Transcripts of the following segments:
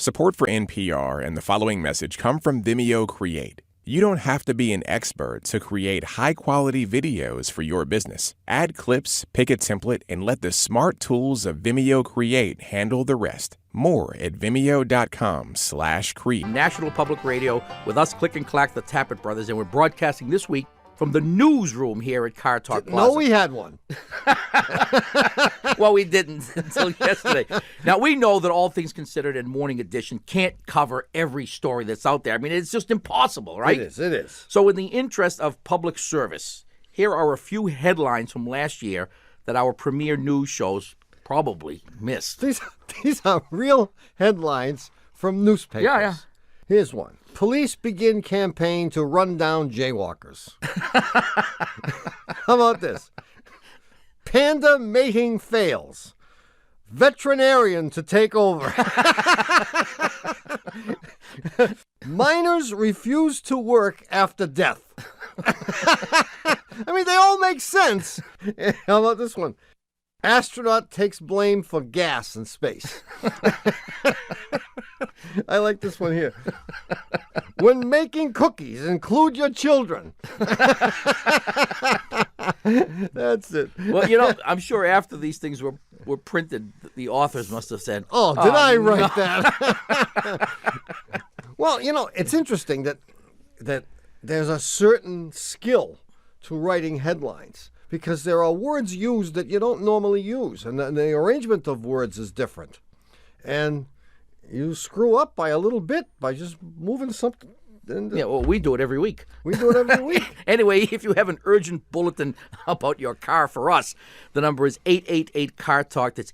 Support for NPR and the following message come from Vimeo Create. You don't have to be an expert to create high-quality videos for your business. Add clips, pick a template, and let the smart tools of Vimeo Create handle the rest. More at vimeo.com/create. National Public Radio with us, Click and Clack, the Tappet Brothers, and we're broadcasting this week from the newsroom here at Car Talk Plaza. No, we had one. Well, we didn't until yesterday. Now, we know that All Things Considered and Morning Edition can't cover every story that's out there. I mean, it's just impossible, right? It is. So in the interest of public service, here are a few headlines from last year that our premier news shows probably missed. These are real headlines from newspapers. Yeah. Here's one. Police begin campaign to run down jaywalkers. How about this? Panda mating fails. Veterinarian to take over. Miners refuse to work after death. I mean, they all make sense. How about this one? Astronaut takes blame for gas in space. I like this one here. When making cookies, include your children. That's it. Well, I'm sure after these things were printed, the authors must have said, "Oh, did I write that?" Well, it's interesting that there's a certain skill to writing headlines, because there are words used that you don't normally use, and the arrangement of words is different. And you screw up by a little bit by just moving something. Yeah, well, we do it every week. We do it every week. Anyway, if you have an urgent bulletin about your car for us, the number is 888-CAR-TALK. That's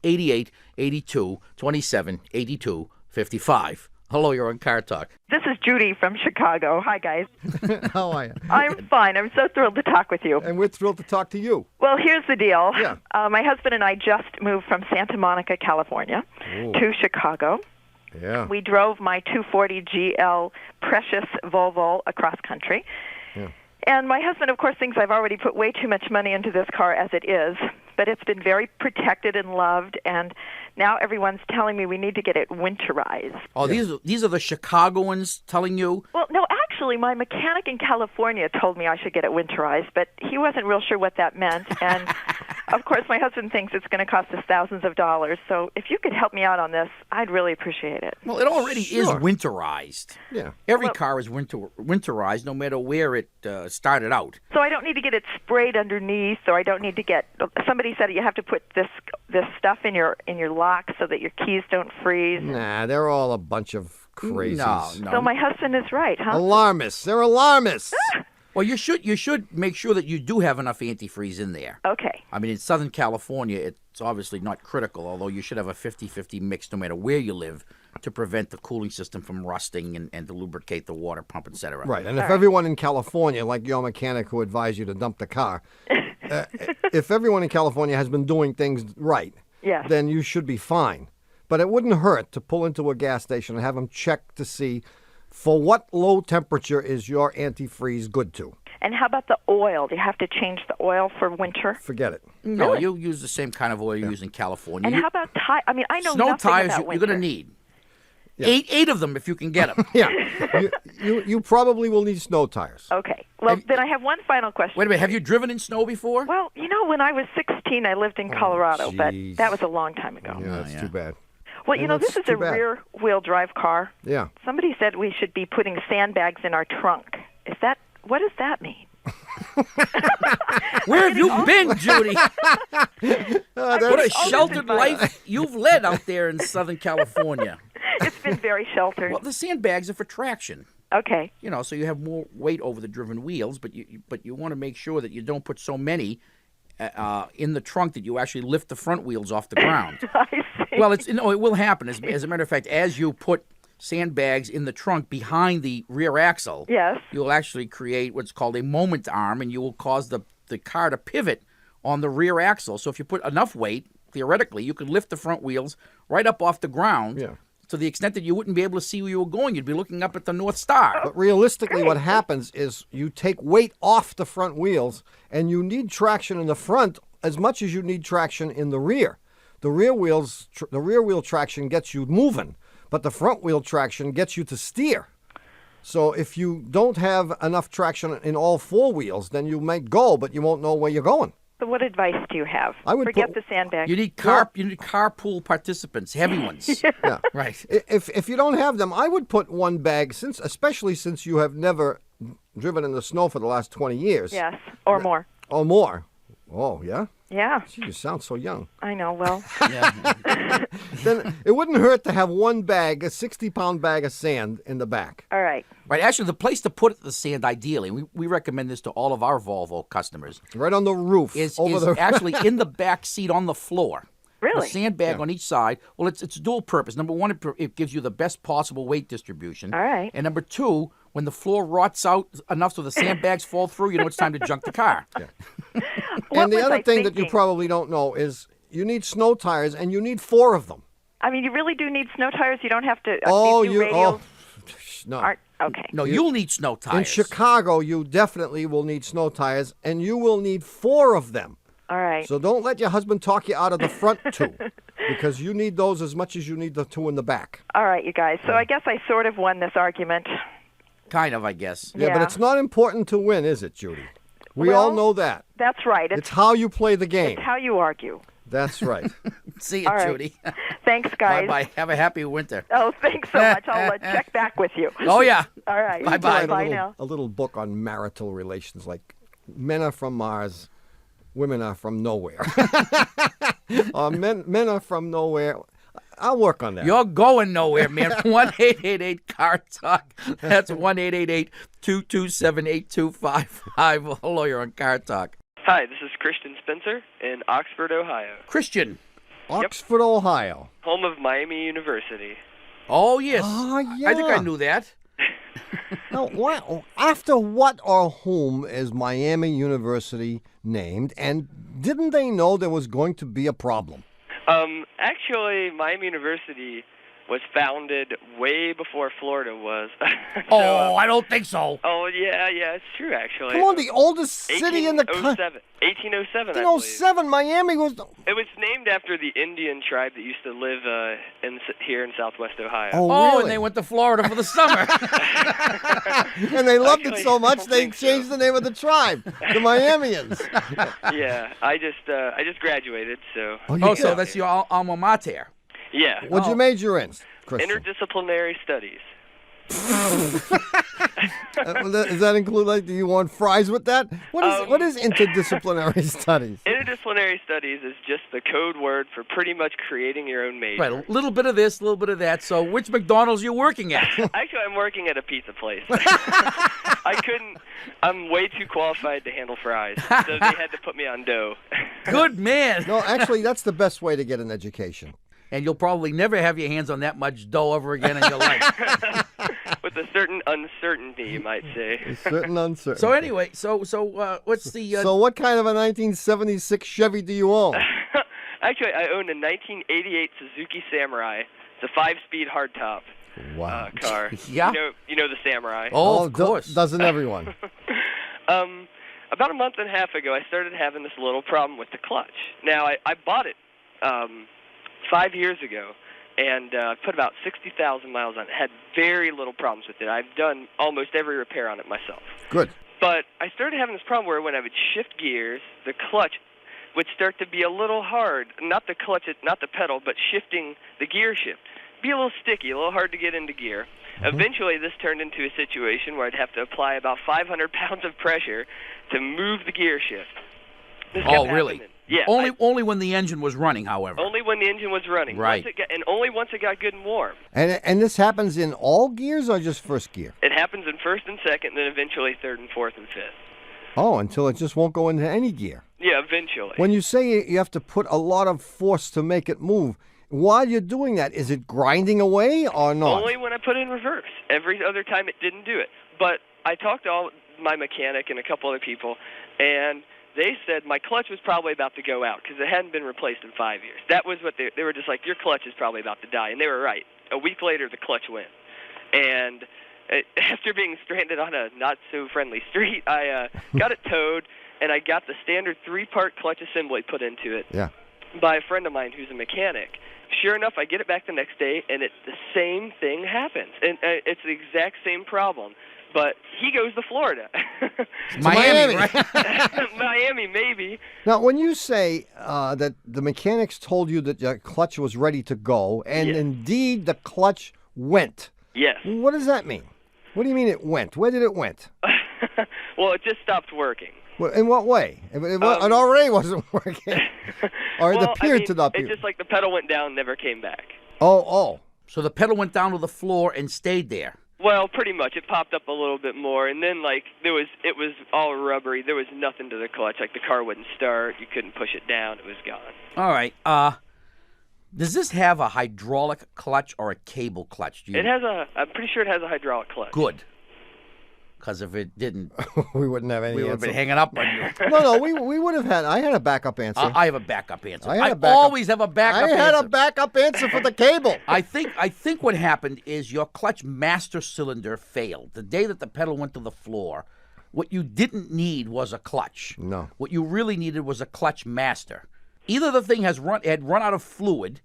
88-82-27-82-55. Hello, you're on Car Talk. This is Judy from Chicago. Hi, guys. How are you? I'm fine. I'm so thrilled to talk with you. And we're thrilled to talk to you. Well, here's the deal. Yeah. My husband and I just moved from Santa Monica, California, to Chicago. Yeah. We drove my 240 GL Precious Volvo across country. Yeah. And my husband, of course, thinks I've already put way too much money into this car as it is, but it's been very protected and loved, and now everyone's telling me we need to get it winterized. Oh, these are the Chicagoans telling you? Well, no, actually, my mechanic in California told me I should get it winterized, but he wasn't real sure what that meant, and of course, my husband thinks it's going to cost us thousands of dollars, so if you could help me out on this, I'd really appreciate it. Well, it already is winterized. Yeah. Every car is winterized, no matter where it started out. So I don't need to get it sprayed underneath, or I don't need to get. Somebody said you have to put this stuff in your lock so that your keys don't freeze. Nah, they're all a bunch of crazies. No. So my husband is right, huh? Alarmists. They're alarmists. Well, you should make sure that you do have enough antifreeze in there. Okay. I mean, in Southern California, it's obviously not critical, although you should have a 50-50 mix no matter where you live to prevent the cooling system from rusting and to lubricate the water pump, et cetera. Right, and if everyone in California, like your mechanic who advised you to dump the car, if everyone in California has been doing things right, yes, then you should be fine. But it wouldn't hurt to pull into a gas station and have them check to see for what low temperature is your antifreeze good to. And how about the oil? Do you have to change the oil for winter? Forget it. No, Really? you use the same kind of oil you use in California. And how about tires? I mean, I know snow nothing tires about you're winter. going to need. Yeah. Eight of them if you can get them. Yeah, you probably will need snow tires. Okay. Well, then I have one final question. Wait a minute, have you driven in snow before? Well, when I was 16, I lived in Colorado, but geez. that was a long time ago. Yeah, that's too bad. Well, Yeah, this is that's a too bad. rear-wheel drive car. Yeah. Somebody said we should be putting sandbags in our trunk. What does that mean? Where have you been, Judy? What a all sheltered this advice. life you've led out there in Southern California. It's been very sheltered. Well, the sandbags are for traction. Okay. So you have more weight over the driven wheels, but you want to make sure that you don't put so many in the trunk that you actually lift the front wheels off the ground. I see. Well, it will happen. As a matter of fact, as you put sandbags in the trunk behind the rear axle, Yes. you'll actually create what's called a moment arm, and you will cause the car to pivot on the rear axle. So if you put enough weight, theoretically, you could lift the front wheels right up off the ground. Yeah. To the extent that you wouldn't be able to see where you were going. You'd be looking up at the North Star. But realistically, what happens is you take weight off the front wheels, and you need traction in the front as much as you need traction in the rear. The rear wheel traction gets you moving, but the front wheel traction gets you to steer. So if you don't have enough traction in all four wheels, then you might go, but you won't know where you're going. So what advice do you have? I would Forget the sandbag. You need carpool participants, heavy ones. Yeah. Right. If you don't have them, I would put one bag, especially since you have never driven in the snow for the last 20 years. Yes, or more. Or more. Oh, yeah? Yeah, Gee, you sound so young. I know. Well, Yeah. Then it wouldn't hurt to have one bag, a 60-pound bag of sand in the back. all right. Right. Actually, the place to put the sand, ideally, we recommend this to all of our Volvo customers, Right on the roof. is over actually in the back seat on the floor. Really? A sandbag on each side. Well, it's dual purpose. Number one, it gives you the best possible weight distribution. All right. And number two, when the floor rots out enough so the sandbags fall through, you know it's time to junk the car. What And the was other I thing that you thinking? probably don't know is you need snow tires, and you need 4 of them. I mean, you really do need snow tires. You don't have to. Oh, these new radios no. aren't okay. No, you'll need snow tires. In Chicago, you definitely will need snow tires, and you will need 4 of them. All right. So don't let your husband talk you out of the front 2, because you need those as much as you need the 2 in the back. All right, you guys. So I guess I sort of won this argument. Kind of, I guess. Yeah, but Yeah. it's not important to win, is it, Judy? We Well, all know that. That's right. It's how you play the game. It's how you argue. That's right. See you, All right. Judy. Thanks, guys. Bye-bye. Have a happy winter. Oh, thanks so much. I'll check back with you. Oh, yeah. All right. Bye-bye. Bye now. A little book on marital relations, like men are from Mars, women are from nowhere. Men are from nowhere. I'll work on that. You're going nowhere, man. 1-888-CAR-TALK. That's 1-888-227-8255. Hello, you're on Car Talk. Hi, this is Christian Spencer in Oxford, Ohio, Christian. Oxford, Ohio. home of Miami University. Oh, yes. Oh, yeah. I think I knew that. Now, after what or whom is Miami University named, and didn't they know there was going to be a problem? Actually, Miami University was founded way before Florida was. I don't think so. Oh, yeah, it's true, actually. Come on, the oldest city in the country. 1807, I believe. 1807, Miami was... It was named after the Indian tribe that used to live here in southwest Ohio. Oh, Oh, really? and they went to Florida for the summer. And they loved it Actually, so I much don't they think so. changed the name of the tribe, the Miamians. Yeah, I just graduated, so... Oh, so that's your alma mater. Yeah. What'd you major in, Christian? Interdisciplinary studies. Does that include, like, do you want fries with that? What is interdisciplinary studies? Interdisciplinary studies is just the code word for pretty much creating your own major. Right, a little bit of this, a little bit of that. So which McDonald's you working at? Actually, I'm working at a pizza place. I'm way too qualified to handle fries, so they had to put me on dough. Good man. No, actually, that's the best way to get an education. And you'll probably never have your hands on that much dough ever again in your life. With a certain uncertainty, you might say. Certain uncertain. So anyway, so what's the... So what kind of a 1976 Chevy do you own? Actually, I own a 1988 Suzuki Samurai. It's a 5-speed hardtop car. Yeah. You know the Samurai. Oh, of course. Doesn't everyone? About a month and a half ago, I started having this little problem with the clutch. Now, I bought it 5 years ago, and put about 60,000 miles on it. Had very little problems with it. I've done almost every repair on it myself. Good. But I started having this problem where when I would shift gears, the clutch would start to be a little hard. Not the clutch, not the pedal, but shifting the gear shift. Be a little sticky, a little hard to get into gear. Eventually, this turned into a situation where I'd have to apply about 500 pounds of pressure to move the gear shift. This kept really? happening. Yeah. Only when the engine was running, however. Only when the engine was running. Right. And only once it got good and warm. And this happens in all gears or just first gear? It happens in first and second, and then eventually third and fourth and fifth. Oh, until it just won't go into any gear. Yeah, eventually. When you say you have to put a lot of force to make it move, while you're doing that, is it grinding away or not? Only when I put it in reverse. Every other time it didn't do it. But I talked to my mechanic and a couple other people, and they said my clutch was probably about to go out because it hadn't been replaced in 5 years. That was what they were just like, your clutch is probably about to die. And they were right. A week later, the clutch went. And after being stranded on a not-so-friendly street, I got it towed, and I got the standard 3-part clutch assembly put into it Yeah. by a friend of mine who's a mechanic. Sure enough, I get it back the next day, and the same thing happens. And it's the exact same problem. But he goes to Florida. Miami, right? Miami, maybe. Now, when you say that the mechanics told you that your clutch was ready to go, and indeed the clutch went, Yes. what does that mean? What do you mean it went? Where did it went? Well, it just stopped working. Well, in what way? It already wasn't working. Or it appeared to not be. It's just like the pedal went down and never came back. Oh. So the pedal went down to the floor and stayed there. Well, pretty much. It popped up a little bit more, and then it was all rubbery. There was nothing to the clutch. Like the car wouldn't start. You couldn't push it down. It was gone. All right. Does this have a hydraulic clutch or a cable clutch? I'm pretty sure it has a hydraulic clutch. Good. Because if it didn't, we wouldn't have any we would have answer. been hanging up on you. No, we would have had. I had a backup answer. I have a backup answer. I always have a backup answer. I had a backup answer for the cable. I think what happened is your clutch master cylinder failed. The day that the pedal went to the floor, what you didn't need was a clutch. No. What you really needed was a clutch master. Either the thing had run out of fluid,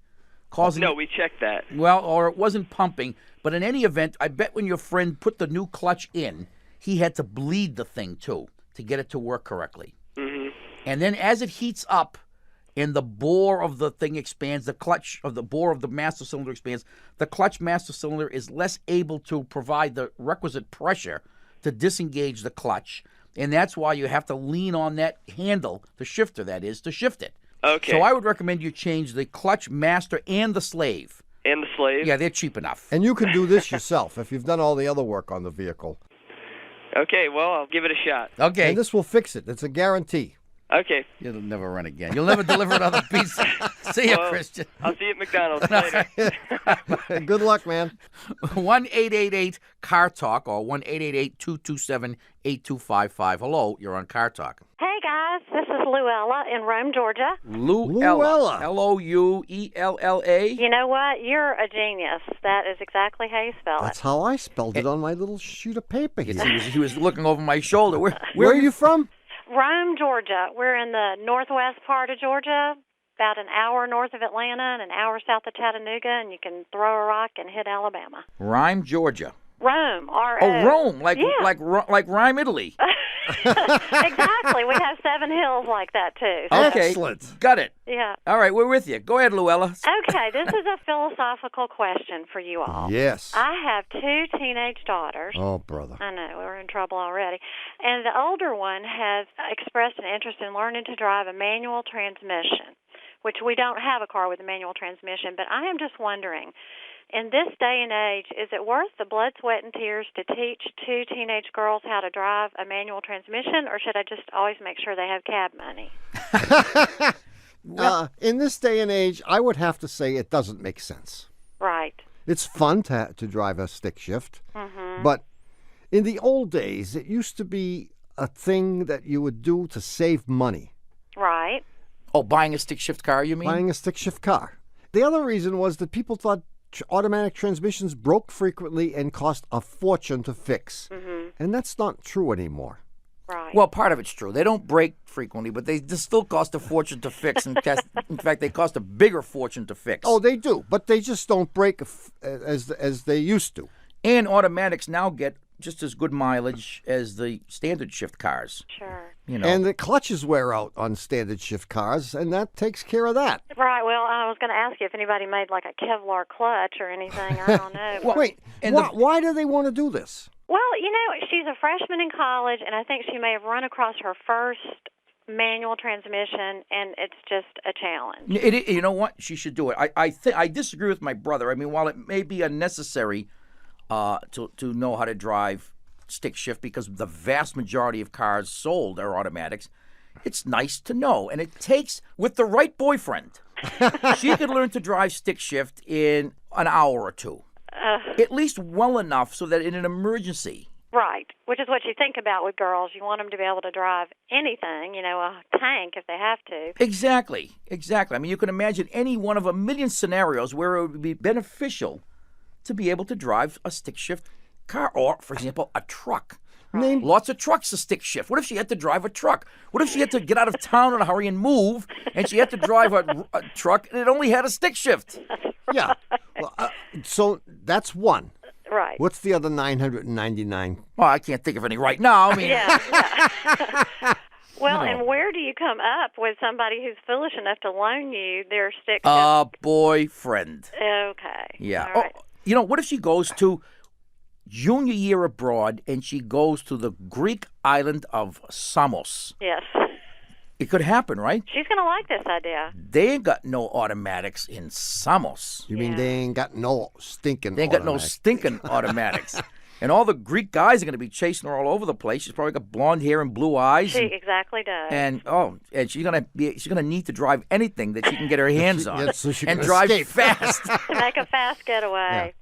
causing No, we checked that. well, or it wasn't pumping. But in any event, I bet when your friend put the new clutch in, he had to bleed the thing too to get it to work correctly. Mm-hmm. And then as it heats up and the bore of the thing expands, the bore of the master cylinder expands, the clutch master cylinder is less able to provide the requisite pressure to disengage the clutch. And that's why you have to lean on that handle, the shifter that is, to shift it. Okay. So I would recommend you change the clutch master and the slave. And the slave? Yeah, they're cheap enough. And you can do this yourself if you've done all the other work on the vehicle. Okay, well, I'll give it a shot. Okay. And this will fix it. It's a guarantee. Okay. You'll never run again. You'll never deliver another pizza. See you, Well, Christian. I'll see you at McDonald's later. Good luck, man. 1-888-CAR-TALK or 1-888-227-8255. Hello, you're on Car Talk. Hey guys, this is Louella in Rome, Georgia. Louella. Louella. You know what? You're a genius. That is exactly how you spell That's it. how I spelled it on my little sheet of paper here. He was looking over my shoulder. Where are you from? Rome, Georgia. We're in the northwest part of Georgia, about an hour north of Atlanta and an hour south of Chattanooga, and you can throw a rock and hit Alabama. Rhyme, Georgia. Rome, R-O. Oh, Rome, like Rhyme, Italy. Exactly. We have 7 hills like that, too. Okay, Excellent. got it. Yeah. All right, we're with you. Go ahead, Louella. Okay, this is a philosophical question for you all. Yes. I have 2 teenage daughters. Oh, brother. I know, we're in trouble already. And the older one has expressed an interest in learning to drive a manual transmission, which we don't have a car with a manual transmission, but I am just wondering, in this day and age, is it worth the blood, sweat, and tears to teach 2 teenage girls how to drive a manual transmission, or should I just always make sure they have cab money? In this day and age, I would have to say it doesn't make sense. Right. It's fun to drive a stick shift, but in the old days, it used to be a thing that you would do to save money. Right. Oh, buying a stick shift car, you mean? Buying a stick shift car. The other reason was that people thought automatic transmissions broke frequently and cost a fortune to fix. And that's not true anymore. Right. Well, part of it's true. They don't break frequently, but they still cost a fortune to fix. In fact, they cost a bigger fortune to fix. Oh, they do, but they just don't break as they used to. And automatics now get just as good mileage as the standard shift cars. Sure. You know. And the clutches wear out on standard shift cars, and that takes care of that. Right. Well, I was going to ask you if anybody made like a Kevlar clutch or anything. I don't know. Well, Wait, and why do they want to do this? Well, you know, she's a freshman in college, and I think she may have run across her first manual transmission, and it's just a challenge. You know what? She should do it. I disagree with my brother. I mean, while it may be unnecessary to know how to drive stick shift because the vast majority of cars sold are automatics, it's nice to know. And it takes, with the right boyfriend, she could learn to drive stick shift in an hour or 2. At least well enough so that in an emergency. Right, which is what you think about with girls. You want them to be able to drive anything, you know, a tank if they have to. Exactly. I mean, you can imagine any one of a million scenarios where it would be beneficial to be able to drive a stick shift car or, for example, a truck. Name Lots of trucks to stick shift. What if she had to drive a truck? What if she had to get out of town in a hurry and move, and she had to drive a truck and it only had a stick shift? Yeah. Well, so that's one. Right. What's the other 999? Well, I can't think of any right now. I mean, Yeah. Well, and where do you come up with somebody who's foolish enough to loan you their stick shift? a boyfriend. Okay. Yeah. All right. Oh, what if she goes to junior year abroad and she goes to the Greek island of Samos? Yes. It could happen, right? She's going to like this idea. They ain't got no automatics in Samos. You mean they ain't got no stinking They ain't got no automatic? stinking automatics. And all the Greek guys are going to be chasing her all over the place. She's probably got blonde hair and blue eyes. She exactly does. And she's gonna need to drive anything that she can get her hands on so she and can drive escape. fast. To make a fast getaway.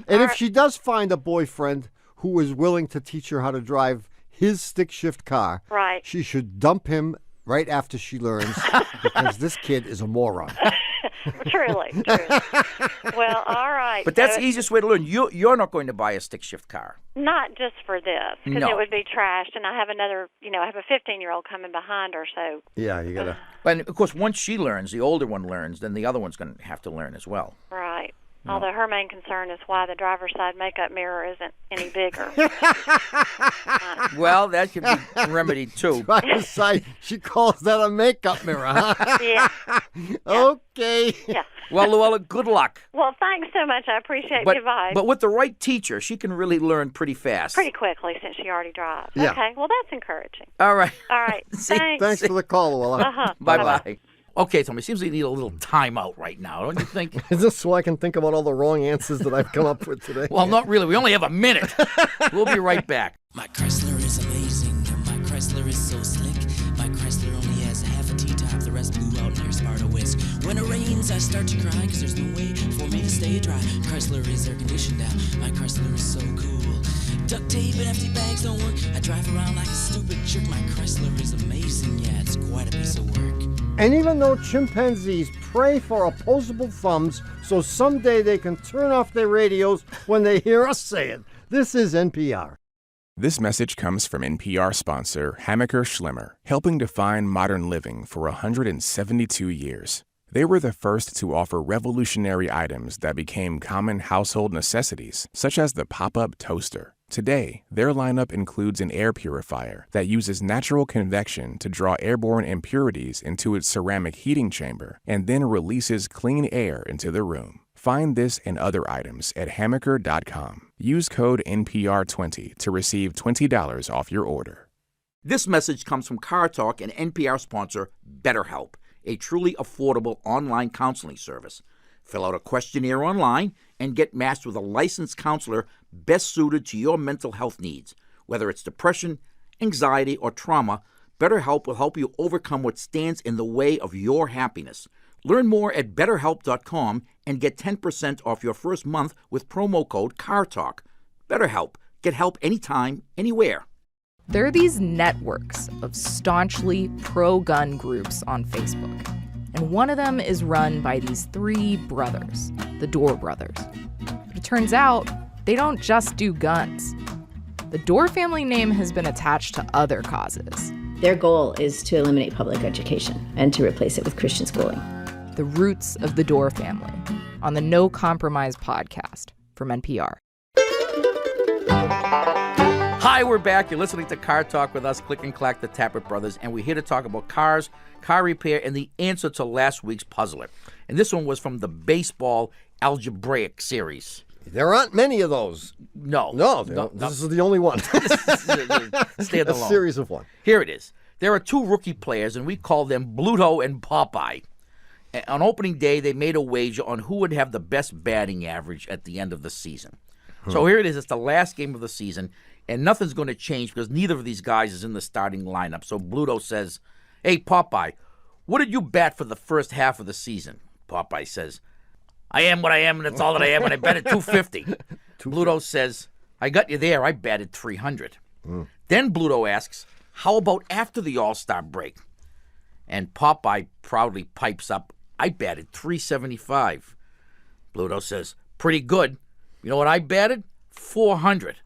And if she does find a boyfriend who is willing to teach her how to drive his stick shift car, Right. she should dump him right after she learns because this kid is a moron. Truly. Well, all right. But that's So the easiest way to learn. You're not going to buy a stick shift car. not just for this, because No. it would be trashed, and I have another, I have a 15-year-old coming behind her, so Yeah, you gotta. And of course, once she learns, the older one learns, then the other one's going to have to learn as well. right. Although her main concern is why the driver's side makeup mirror isn't any bigger. Well, that could be remedied too. Driver's side, she calls that a makeup mirror, huh? Yeah. Okay. Yeah. Well, Louella, good luck. Well, thanks so much. I appreciate But the advice. but with the right teacher, she can really learn pretty fast. Pretty quickly since she already drives. Yeah. Okay. Well, that's encouraging. All right. All right. See? Thanks. Thanks for the call, Louella. Bye-bye. Okay, Tommy, seems we need a little timeout right now, don't you think? Is this so I can think about all the wrong answers that I've come up with today? Well, not really. We only have a minute. We'll be right back. My Chrysler is amazing. My Chrysler is so slick. My Chrysler only has half a T-top. The rest blew out near Sparta Whisk. When it rains, I start to cry because there's no way for me to stay dry. Chrysler is air conditioned now. My Chrysler is so cool. Duct tape and empty bags don't work. I drive around like a stupid jerk. My Chrysler is amazing. Yeah, it's quite a piece of work. And even though chimpanzees pray for opposable thumbs so someday they can turn off their radios when they hear us say it, this is NPR. This message comes from NPR sponsor Hammacher Schlemmer, helping define modern living for 172 years. They were the first to offer revolutionary items that became common household necessities, such as the pop-up toaster. Today, their lineup includes an air purifier that uses natural convection to draw airborne impurities into its ceramic heating chamber and then releases clean air into the room. Find this and other items at hammacher.com. Use code NPR20 to receive $20 off your order. This message comes from Car Talk and NPR sponsor BetterHelp, a truly affordable online counseling service. Fill out a questionnaire online and get matched with a licensed counselor best suited to your mental health needs. Whether it's depression, anxiety, or trauma, BetterHelp will help you overcome what stands in the way of your happiness. Learn more at BetterHelp.com and get 10% off your first month with promo code CARTALK. BetterHelp. Get help anytime, anywhere. There are these networks of staunchly pro-gun groups on Facebook. And one of them is run by these three brothers, the Dorr brothers. But it turns out they don't just do guns. The Dorr family name has been attached to other causes. Their goal is to eliminate public education and to replace it with Christian schooling. The Roots of the Dorr Family on the No Compromise podcast from NPR. Hi, we're back. You're listening to Car Talk with us, Click and Clack, the Tappert Brothers, and we're here to talk about cars, car repair, and the answer to last week's puzzler. And this one was from the baseball algebraic series. There aren't many of those. No. This is the only one. Stand A alone. series of one. Here it is. There are two rookie players, and we call them Bluto and Popeye. On opening day, they made a wager on who would have the best batting average at the end of the season. So here it is. It's the last game of the season, and nothing's going to change because neither of these guys is in the starting lineup. So Bluto says, "Hey, Popeye, what did you bat for the first half of the season?" Popeye says, "I am what I am, and that's all that I am, and I batted 250. Bluto says, "I got you there. I batted 300. Then Bluto asks, "How about after the All-Star break?" And Popeye proudly pipes up, "I batted 375. Bluto says, "Pretty good. You know what I batted? 400.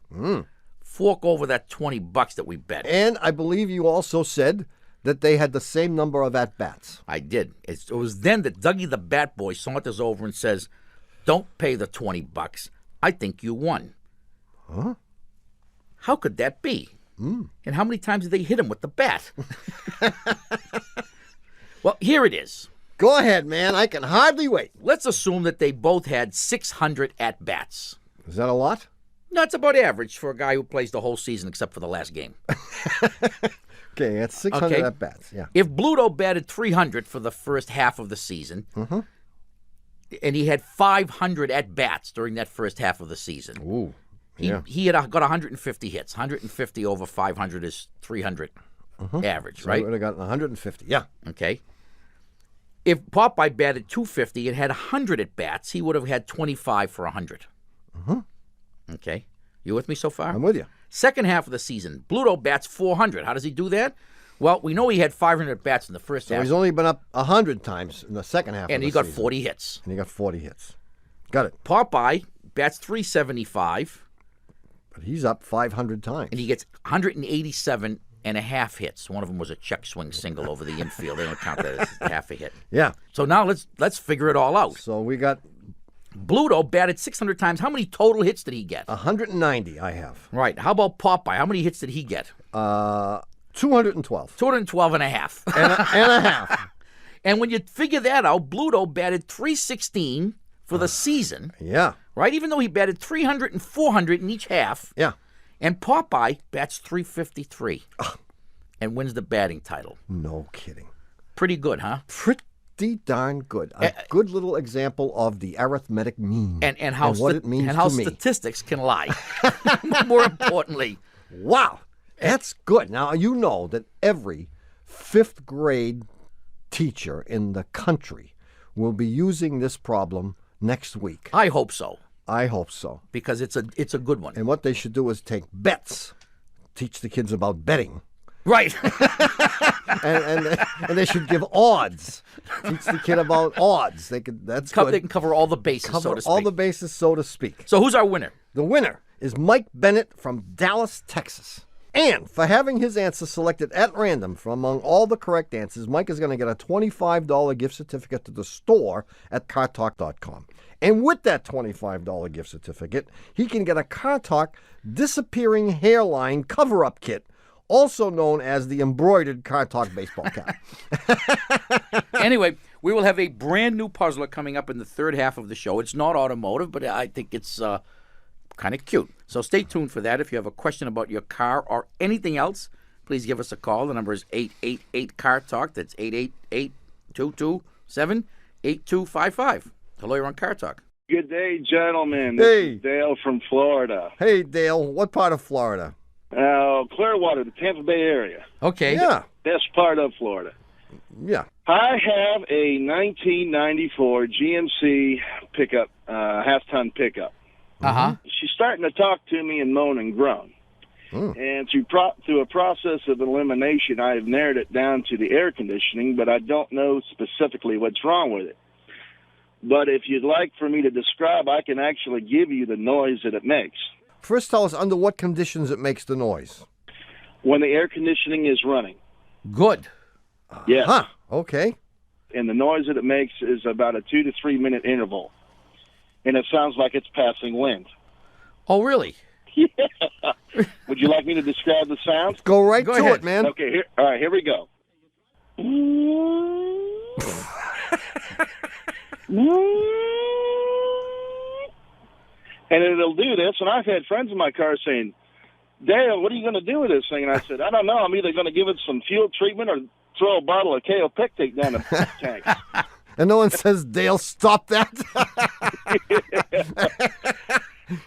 fork over that $20 that we bet. And I believe you also said that they had the same number of at-bats. I did. It was then that Dougie the Bat Boy saunters over and says, "Don't pay the $20. I think you won." Huh? How could that be? And how many times did they hit him with the bat? Well, here it is. Go ahead, man. I can hardly wait. Let's assume that they both had 600 at-bats. Is that a lot? No, it's about average for a guy who plays the whole season except for the last game. Okay, that's 600 Okay. at-bats. Yeah. If Bluto batted 300 for the first half of the season, and he had 500 at-bats during that first half of the season, Ooh. Yeah. he had got 150 hits. 150 over 500 is 300 average, So right? I would have gotten 150. Yeah. Okay. If Popeye batted 250 and had 100 at-bats, he would have had 25 for 100. Okay. You with me so far? I'm with you. Second half of the season, Bluto bats 400. How does he do that? Well, we know he had 500 bats in the first So half, he's only been up 100 times in the second half and of the he got season. 40 hits. And he got 40 hits. Got it. Popeye bats 375, But he's up 500 times. and he gets 187 and a half hits. One of them was a check swing single over the infield. They don't count that as half a hit. Yeah. So now let's figure it all out. So we got Bluto batted 600 times. How many total hits did he get? 190 I have. Right. How about Popeye? How many hits did he get? 212. 212 and a half. And a half. And when you figure that out, Bluto batted 316 for the season, Yeah. right? Even though he batted 300 and 400 in each half. Yeah. And Popeye bats 353 and wins the batting title. No kidding. Pretty good, huh? Pretty darn good. A good little example of the arithmetic mean And how what it means and how to me. statistics can lie. More importantly, Wow. That's good. Now, you know that every fifth grade teacher in the country will be using this problem next week. I hope so, I hope so. because it's a good one. And what they should do is take bets, teach the kids about betting, Right. and they should give odds, teach the kid about odds. They could. That's good. They can cover all the bases, Cover so to speak. all the bases, so to speak. So who's our winner? The winner is Mike Bennett from Dallas, Texas. And for having his answer selected at random from among all the correct answers, Mike is going to get a $25 gift certificate to the store at cartalk.com. And with that $25 gift certificate, he can get a Car Talk disappearing hairline cover-up kit, also known as the embroidered Car Talk baseball cap. Anyway, we will have a brand new puzzler coming up in the third half of the show. It's not automotive, but I think it's kind of cute. So stay tuned for that. If you have a question about your car or anything else, please give us a call. The number is 888-CAR-TALK. That's 888-227-8255. Hello, you're on Car Talk. Good day, gentlemen. Hey. This is Dale from Florida. Hey, Dale, what part of Florida? Clearwater, the Tampa Bay area. Okay. Yeah, Best part of Florida. yeah. I have a 1994 GMC pickup, half-ton pickup. Uh-huh. She's starting to talk to me and moan and groan. And through a process of elimination, I have narrowed it down to the air conditioning, but I don't know specifically what's wrong with it. But if you'd like for me to describe, I can actually give you the noise that it makes. First, tell us under what conditions it makes the noise. When the air conditioning is running. Good. Yes. Huh, okay. And the noise that it makes is about a 2 to 3 minute interval. And it sounds like it's passing wind. Oh, really? Yeah. Would you like me to describe the sound? Go right Go to ahead. it, man. Okay, all right, here we go. And it'll do this, and I've had friends in my car saying, Dale, what are you going to do with this thing? And I said, I don't know. I'm either going to give it some fuel treatment or throw a bottle of KO Pictic down the tank. And no one says, Dale, stop that.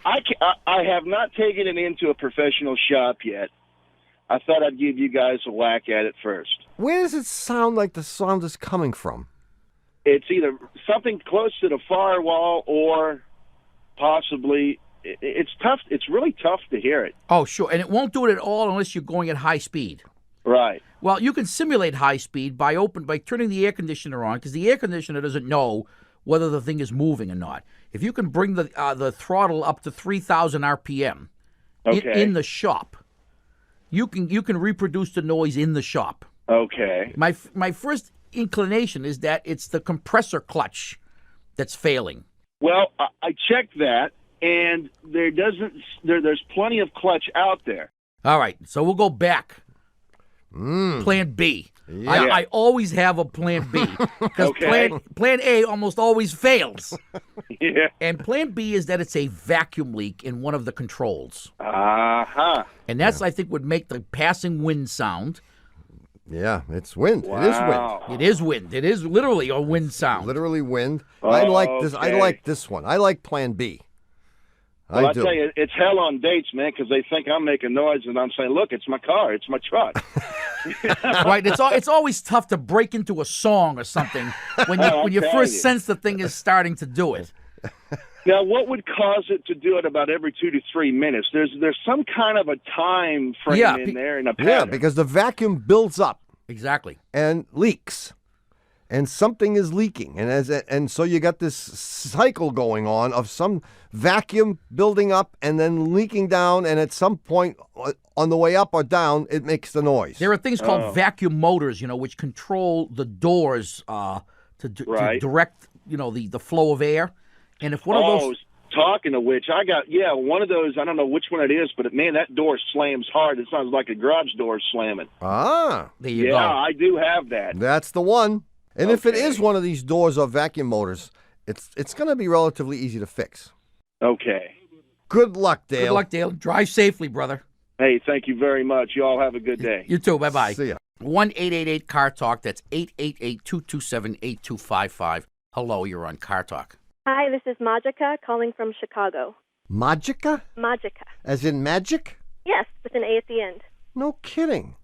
I have not taken it into a professional shop yet. I thought I'd give you guys a whack at it first. Where does it sound like the sound is coming from? It's either something close to the firewall or possibly it's tough. It's really tough to hear it. Oh, sure. And it won't do it at all unless you're going at high speed. Right. Well, you can simulate high speed by turning the air conditioner on, because the air conditioner doesn't know whether the thing is moving or not. If you can bring the throttle up to 3,000 RPM Okay. in the shop. You can reproduce the noise in the shop. Okay. My first inclination is that it's the compressor clutch that's failing. Well, I checked that, and there's plenty of clutch out there. All right, so we'll go back. Plan B. Yeah. I always have a plan B because Okay. plan A almost always fails. Yeah. And plan B is that it's a vacuum leak in one of the controls. Uh-huh. And that's, I think, would make the passing wind sound. Yeah, it's wind. Wow. It is wind. It is wind. It is literally a wind sound. Literally wind. I like this. I Okay. like this one. I like Plan B. Well, I do. tell you, it's hell on dates, man, because they think I'm making noise, and I'm saying, look, it's my car, it's my truck. Right? It's always tough to break into a song or something when you tell first you. sense the thing is starting to do it. Now, what would cause it to do it about every 2 to 3 minutes? There's some kind of a time frame Yeah, in there and a Yeah, pattern. because the vacuum builds up Exactly. and leaks, and something is leaking, and so you got this cycle going on of some vacuum building up and then leaking down, and at some point on the way up or down, it makes the noise. There are things called vacuum motors, which control the doors to direct, the flow of air. And if one of those, talking of which, I got, one of those, I don't know which one it is, but man, that door slams hard. It sounds like a garage door slamming. Ah, there you go. Yeah, I do have that. that's the one. And if it Okay. is one of these doors or vacuum motors, it's going to be relatively easy to fix. Okay. Good luck, Dale. Good luck, Dale. Drive safely, brother. Hey, thank you very much. You all have a good day. You too. Bye-bye. See ya. 1-888-CAR-TALK. That's 888-227-8255. Hello, you're on Car Talk. Hi, this is Magica calling from Chicago. Magica? Magica. As in magic? Yes, with an A at the end. No kidding.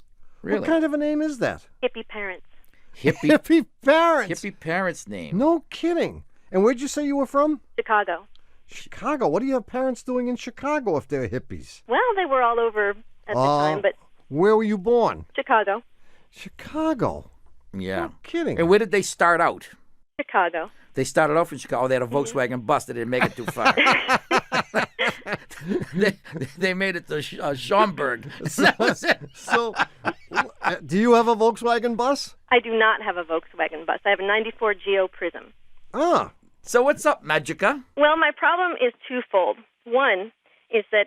Really? What kind of a name is that? Hippie parents. Hippie parents. Hippie parents' name. No kidding. And where'd you say you were from? Chicago. Chicago. What are your parents doing in Chicago if they're hippies? Well, they were all over at the time, but Where were you born? Chicago. Chicago. Yeah. No kidding. And where did they start out? Chicago. They started off in Chicago. They had a Volkswagen bus. They didn't make it too far. they made it to Schaumburg. That was it. So, do you have a Volkswagen bus? I do not have a Volkswagen bus. I have a 94 Geo Prism. Ah. So what's up, Magica? Well, my problem is twofold. One is that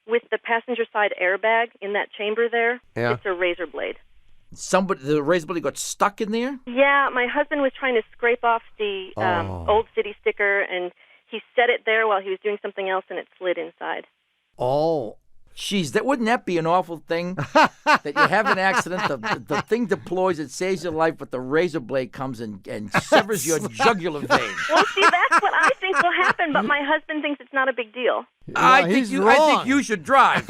with the passenger side airbag in that chamber there, it's a razor blade. The razor blade got stuck in there? Yeah, my husband was trying to scrape off the Old City sticker, and he set it there while he was doing something else, and it slid inside. Oh. Jeez, wouldn't that be an awful thing? That you have an accident, the thing deploys, it saves your life, but the razor blade comes and severs your jugular vein. Well, see, that's what I think will happen, but my husband thinks it's not a big deal. I think you should drive.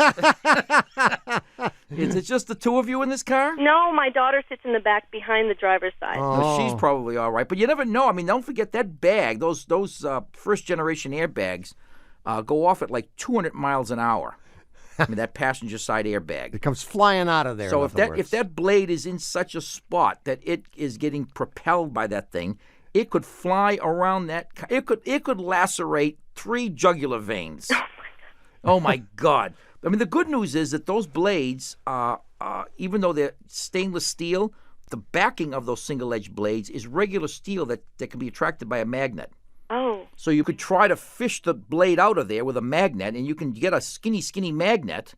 Is it just the two of you in this car? No, my daughter sits in the back behind the driver's side. Oh, she's probably all right. But you never know. I mean, don't forget that bag, those first-generation airbags go off at like 200 miles an hour. I mean, that passenger side airbag. It comes flying out of there. So if that blade is in such a spot that it is getting propelled by that thing, it could fly around that. It could lacerate 3 jugular veins. Oh my God! I mean, the good news is that those blades, even though they're stainless steel, the backing of those single-edged blades is regular steel that can be attracted by a magnet. Oh. So you could try to fish the blade out of there with a magnet, and you can get a skinny magnet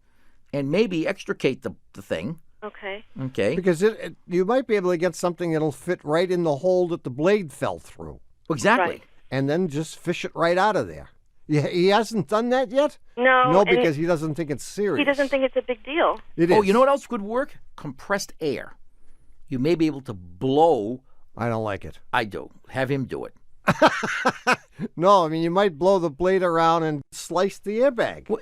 and maybe extricate the thing. Okay. Okay. Because you might be able to get something that'll fit right in the hole that the blade fell through. Exactly. Right. And then just fish it right out of there. Yeah, he hasn't done that yet? No. No, because he doesn't think it's serious. He doesn't think it's a big deal. It is. Oh, you know what else could work? Compressed air. You may be able to blow. I don't like it. I do. Have him do it. No, I mean, you might blow the blade around and slice the airbag. Well,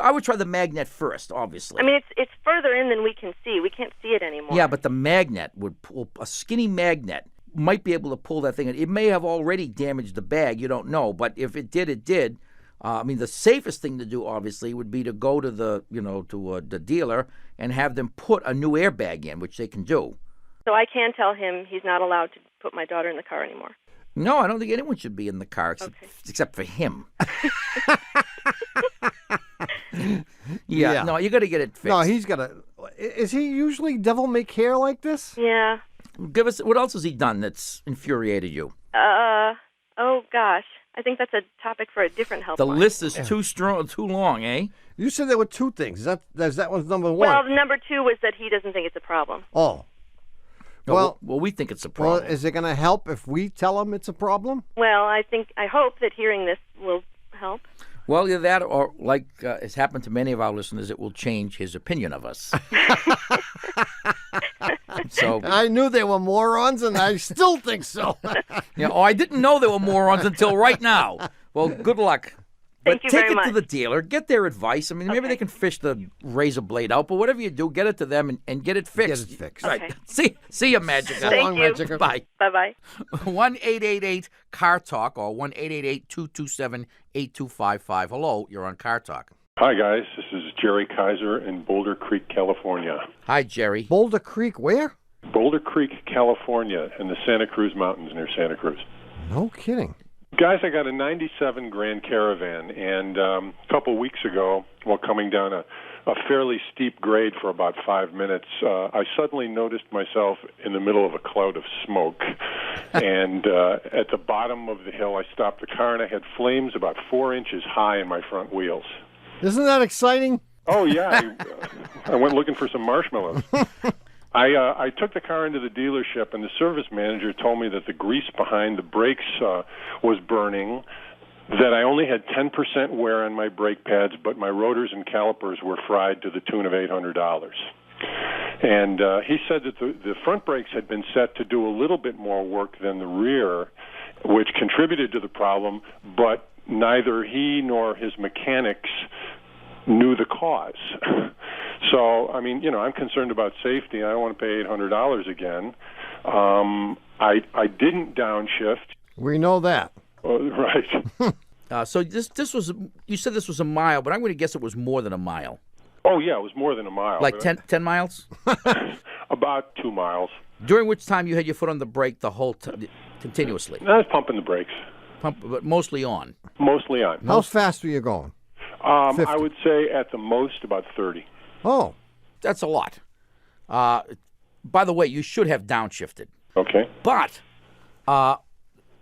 I would try the magnet first, obviously. I mean, it's further in than we can see. We can't see it anymore. Yeah, but the magnet would pull, a skinny magnet might be able to pull that thing. It may have already damaged the bag. You don't know. But if it did, it did. I mean, the safest thing to do, obviously, would be to go to the dealer and have them put a new airbag in, which they can do. So I can tell him he's not allowed to put my daughter in the car anymore. No, I don't think anyone should be in the car except for him. Yeah. No, you got to get it fixed. No, he's got to. Is he usually devil may care like this? Yeah. Give us what else has he done that's infuriated you? Oh gosh, I think that's a topic for a different helpline. The list is too long, eh? You said there were two things. That was number one. Well, number 2 was that he doesn't think it's a problem. Oh. Well, we think it's a problem. Well, is it going to help if we tell him it's a problem? Well, I hope that hearing this will help. Well, either that or, like has happened to many of our listeners, it will change his opinion of us. So I knew they were morons, and I still think so. I didn't know they were morons until right now. Well, good luck. Thank you take very it much. to the dealer. Get their advice. I mean, maybe they can fish the razor blade out, but whatever you do, get it to them and get it fixed. Get it fixed. Right. Okay. See you, Magica. Thank you. Magica. Bye. Bye-bye. 1-888-CAR-TALK or 1-888-227-8255. Hello, you're on Car Talk. Hi, guys. This is Jerry Kaiser in Boulder Creek, California. Hi, Jerry. Boulder Creek, where? Boulder Creek, California, in the Santa Cruz Mountains near Santa Cruz. No kidding. Guys, I got a 97 Grand Caravan, and a couple weeks ago, while coming down a fairly steep grade for about 5 minutes, I suddenly noticed myself in the middle of a cloud of smoke. And at the bottom of the hill, I stopped the car, and I had flames about 4 inches high in my front wheels. Isn't that exciting? Oh, yeah. I went looking for some marshmallows. I took the car into the dealership, and the service manager told me that the grease behind the brakes was burning, that I only had 10% wear on my brake pads, but my rotors and calipers were fried to the tune of $800. And he said that the front brakes had been set to do a little bit more work than the rear, which contributed to the problem, but neither he nor his mechanics knew the cause. So, I mean, I'm concerned about safety. I don't want to pay $800 again. I didn't downshift. We know that. Right. So this was, you said this was a mile, but I'm going to guess it was more than a mile. Oh, yeah, it was more than a mile. Like 10 miles? About 2 miles. During which time you had your foot on the brake the whole continuously? I was pumping the brakes. But mostly on? Mostly on. How fast were you going? I would say at the most about 30. Oh. That's a lot. By the way, you should have downshifted. Okay. But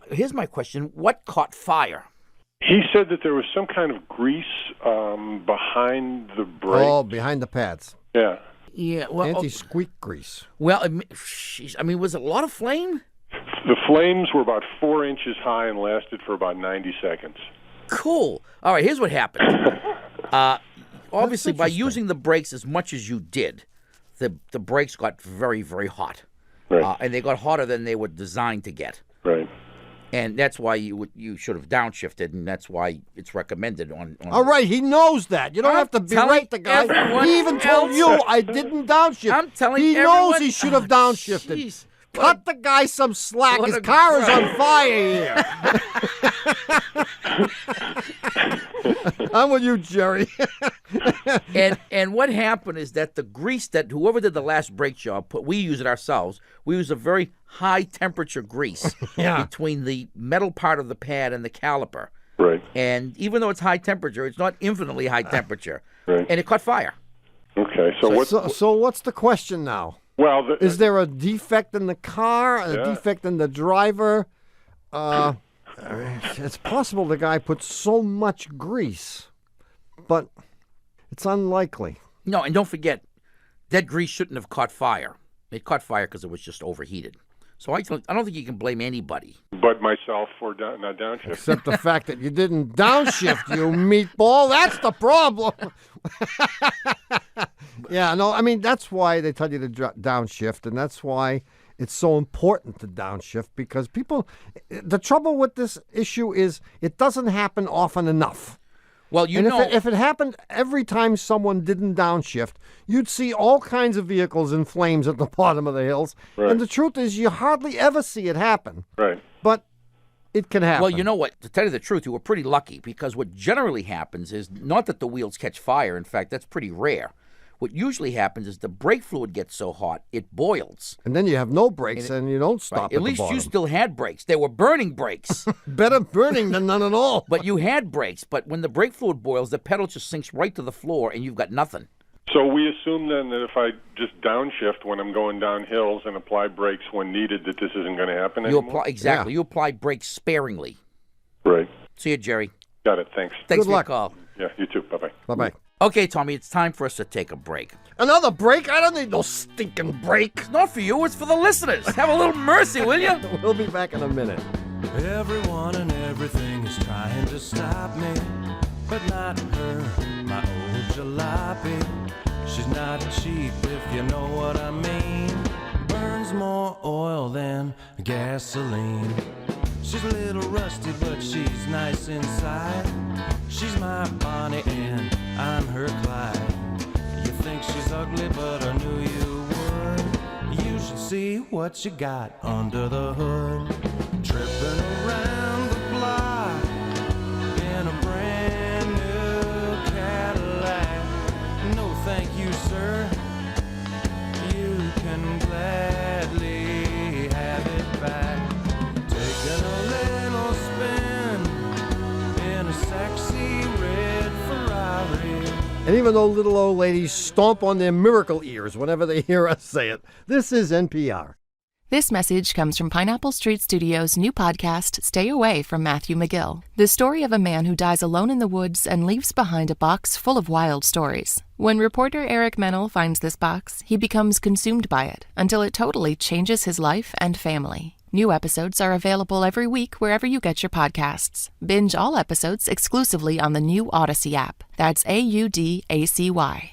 here's my question. What caught fire? He said that there was some kind of grease behind the brake. Oh, behind the pads. Yeah. Yeah. Well, anti-squeak grease. Well, I mean, was it a lot of flame? The flames were about 4 inches high and lasted for about 90 seconds. Cool. All right, here's what happened. Obviously, by using the brakes as much as you did, the brakes got very, very hot. Right. And they got hotter than they were designed to get. Right. And that's why you should have downshifted, and that's why it's recommended on All right, he knows that. You don't have to berate the guy. He even told you I didn't downshift. I'm telling he everyone. knows he should have downshifted. Geez. Cut the guy some slack. His car is on fire here. I'm with you, Jerry. and what happened is that the grease that whoever did the last brake job we use it ourselves. We use a very high temperature grease between the metal part of the pad and the caliper. Right. And even though it's high temperature, it's not infinitely high temperature. Right. And it caught fire. Okay. So what's the question now? Well, is there a defect in the car? A defect in the driver? It's possible the guy put so much grease, but it's unlikely. No, and don't forget, that grease shouldn't have caught fire. It caught fire because it was just overheated. So I don't think you can blame anybody. But myself for not downshift. Except the fact that you didn't downshift, you meatball. That's the problem. Yeah, no, I mean, that's why they tell you to downshift, and that's why it's so important to downshift, because the trouble with this issue is it doesn't happen often enough. Well, if it happened every time someone didn't downshift, you'd see all kinds of vehicles in flames at the bottom of the hills. Right. And the truth is you hardly ever see it happen. Right. But it can happen. Well, you know what? To tell you the truth, you were pretty lucky, because what generally happens is not that the wheels catch fire. In fact, that's pretty rare. What usually happens is the brake fluid gets so hot, it boils. And then you have no brakes and you don't stop At least you still had brakes. They were burning brakes. Better burning than none at all. But you had brakes. But when the brake fluid boils, the pedal just sinks right to the floor and you've got nothing. So we assume then that if I just downshift when I'm going down hills and apply brakes when needed, that this isn't going to happen anymore? Exactly. You apply brakes sparingly. Right. See you, Jerry. Got it. Thanks. Thanks Good for luck. your call. Yeah, you too. Bye-bye. Bye-bye. Okay, Tommy, it's time for us to take a break. Another break? I don't need no stinking break. It's not for you. It's for the listeners. Have a little mercy, will you? We'll be back in a minute. Everyone and everything is trying to stop me, but not her, my old jalopy. She's not cheap, if you know what I mean. Burns more oil than gasoline. She's a little rusty, but she's nice inside. She's my Bonnie and I'm her Clyde. You think she's ugly, but I knew you would. You should see what you got under the hood. Tripping around the block in a brand new Cadillac. No thank you, sir. You can gladly have it back. Taking a little spin in a sexy red Ferrari. And even though little old ladies stomp on their miracle ears whenever they hear us say it, this is NPR. This message comes from Pineapple Street Studios' new podcast, Stay Away from Matthew McGill. The story of a man who dies alone in the woods and leaves behind a box full of wild stories. When reporter Eric Mennel finds this box, he becomes consumed by it until it totally changes his life and family. New episodes are available every week wherever you get your podcasts. Binge all episodes exclusively on the new Odyssey app. That's AUDACY.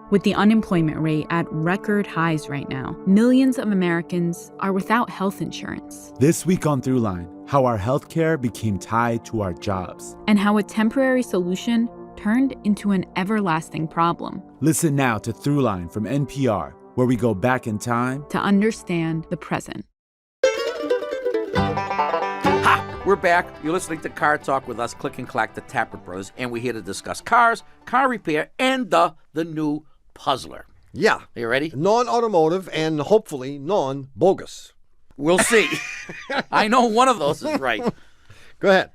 With the unemployment rate at record highs right now, millions of Americans are without health insurance. This week on Throughline, how our healthcare became tied to our jobs. And how a temporary solution turned into an everlasting problem. Listen now to Throughline from NPR, where we go back in time to understand the present. We're back. You're listening to Car Talk with us, Click and Clack, the Tappert Brothers, and we're here to discuss cars, car repair, and the new puzzler. Yeah. Are you ready? Non-automotive and hopefully non-bogus. We'll see. I know one of those is right. Go ahead.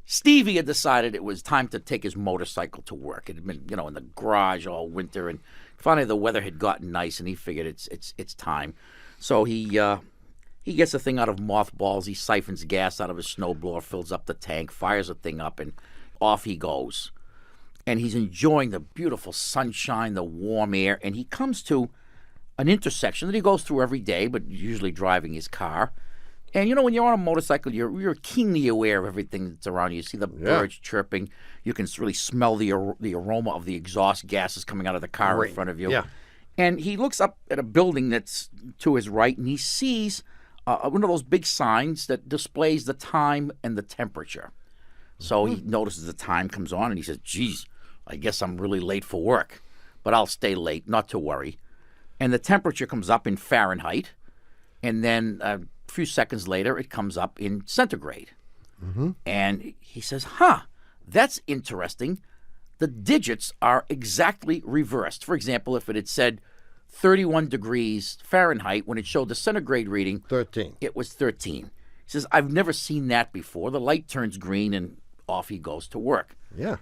Stevie had decided it was time to take his motorcycle to work. It had been, in the garage all winter, and finally the weather had gotten nice, and he figured it's time. So he gets the thing out of mothballs. He siphons gas out of his snowblower, fills up the tank, fires the thing up, and off he goes. And he's enjoying the beautiful sunshine, the warm air, and he comes to an intersection that he goes through every day, but usually driving his car. And, when you're on a motorcycle, you're keenly aware of everything that's around you. You see the birds chirping. You can really smell the aroma of the exhaust gases coming out of the car in front of you. Yeah. And he looks up at a building that's to his right, and he sees one of those big signs that displays the time and the temperature. So he notices the time comes on, and he says, geez, I guess I'm really late for work, but I'll stay late, not to worry. And the temperature comes up in Fahrenheit, and then a few seconds later, it comes up in centigrade. Mm-hmm. And he says, that's interesting. The digits are exactly reversed. For example, if it had said 31 degrees Fahrenheit, when it showed the centigrade reading, 13. It was 13. He says, I've never seen that before. The light turns green, and off he goes to work. Yeah.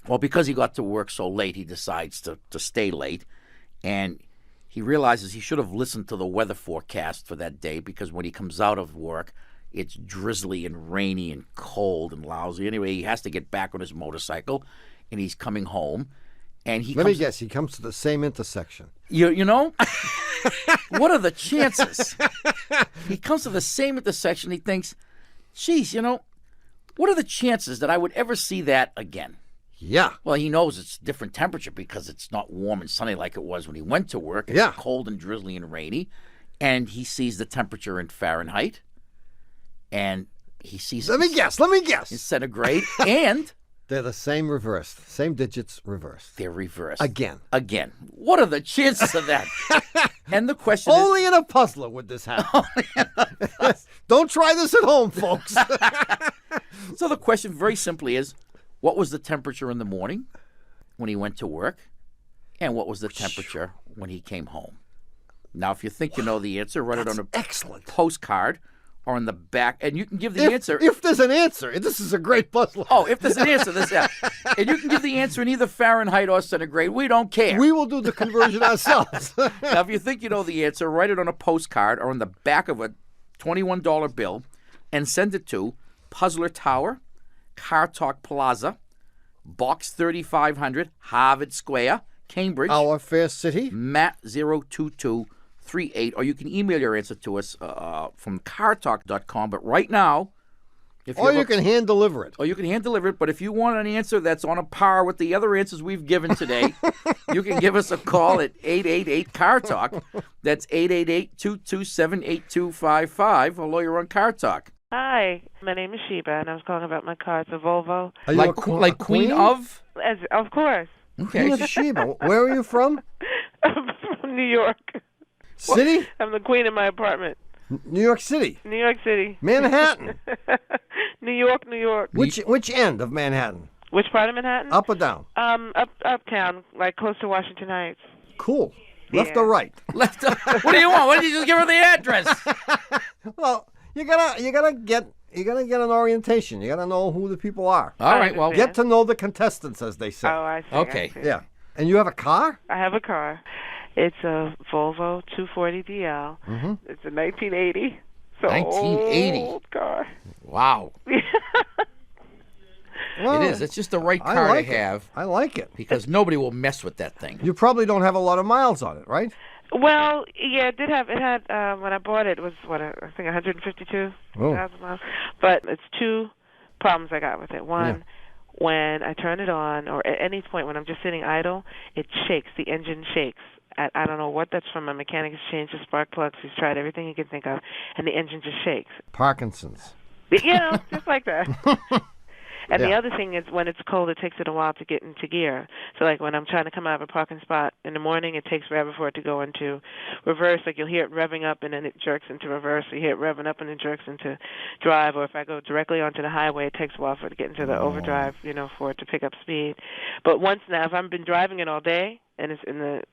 Well, because he got to work so late, he decides to stay late, and he realizes he should have listened to the weather forecast for that day, because when he comes out of work, it's drizzly and rainy and cold and lousy. Anyway, he has to get back on his motorcycle, and he's coming home, and Let me guess, he comes to the same intersection. You know? What are the chances? He comes to the same intersection, he thinks, geez, what are the chances that I would ever see that again? Yeah. Well, he knows it's a different temperature because it's not warm and sunny like it was when he went to work. It's cold and drizzly and rainy. And he sees the temperature in Fahrenheit. And he sees... Let me guess. In centigrade. And... They're the same reversed. Same digits reversed. They're reversed. Again. What are the chances of that? And the question Only in a puzzler would this happen. Don't try this at home, folks. So the question very simply is, what was the temperature in the morning when he went to work? And what was the temperature when he came home? Now, if you think you know the answer, write it on a postcard or on the back, and you can give the answer. If there's an answer, this is a great puzzle. Oh, if there's an answer, and you can give the answer in either Fahrenheit or centigrade. We don't care. We will do the conversion ourselves. Now, if you think you know the answer, write it on a postcard or on the back of a $21 bill and send it to Puzzler Tower, Car Talk Plaza, Box 3500, Harvard Square, Cambridge. Our fair city. Matt 02238. Or you can email your answer to us from cartalk.com. But right now, you can hand deliver it. Or you can hand deliver it. But if you want an answer that's on a par with the other answers we've given today, you can give us a call at 888-CAR-TALK. That's 888-227-8255. Hello, you're on Car Talk. Hi, my name is Sheba, and I was calling about my car. It's a Volvo. Are you like Queen of? Of course. Okay. Queen of Sheba. Where are you from? I'm from New York. City? I'm the queen of my apartment. New York City. New York City. Manhattan. New York, New York. Which end of Manhattan? Which part of Manhattan? Up or down? Uptown, like close to Washington Heights. Cool. Left or right? Left. What do you want? Why don't you just give her the address? Well, you gotta get an orientation. You gotta know who the people are. All right. Well, get to know the contestants, as they say. Oh, I see. Okay. I see. Yeah. And you have a car? I have a car. It's a Volvo 240DL. Mm-hmm. It's a 1980. So 1980. Old car. Wow. Well, it is. It's just the right car to have. I like it. Because nobody will mess with that thing. You probably don't have a lot of miles on it, right? Well, yeah, it did have. It had when I bought it, was I think 152,000 miles. But it's two problems I got with it. One, when I turn it on, or at any point when I'm just sitting idle, it shakes. The engine shakes. I don't know what that's from. My mechanic has changed the spark plugs. He's tried everything he can think of, and the engine just shakes. Parkinson's. You know, just like that. And the other thing is when it's cold, it takes it a while to get into gear. So, like, when I'm trying to come out of a parking spot in the morning, it takes forever for it to go into reverse. Like, you'll hear it revving up, and then it jerks into reverse. You hear it revving up, and it jerks into drive. Or if I go directly onto the highway, it takes a while for it to get into the overdrive, for it to pick up speed. But once now, if I've been driving it all day, and it's in the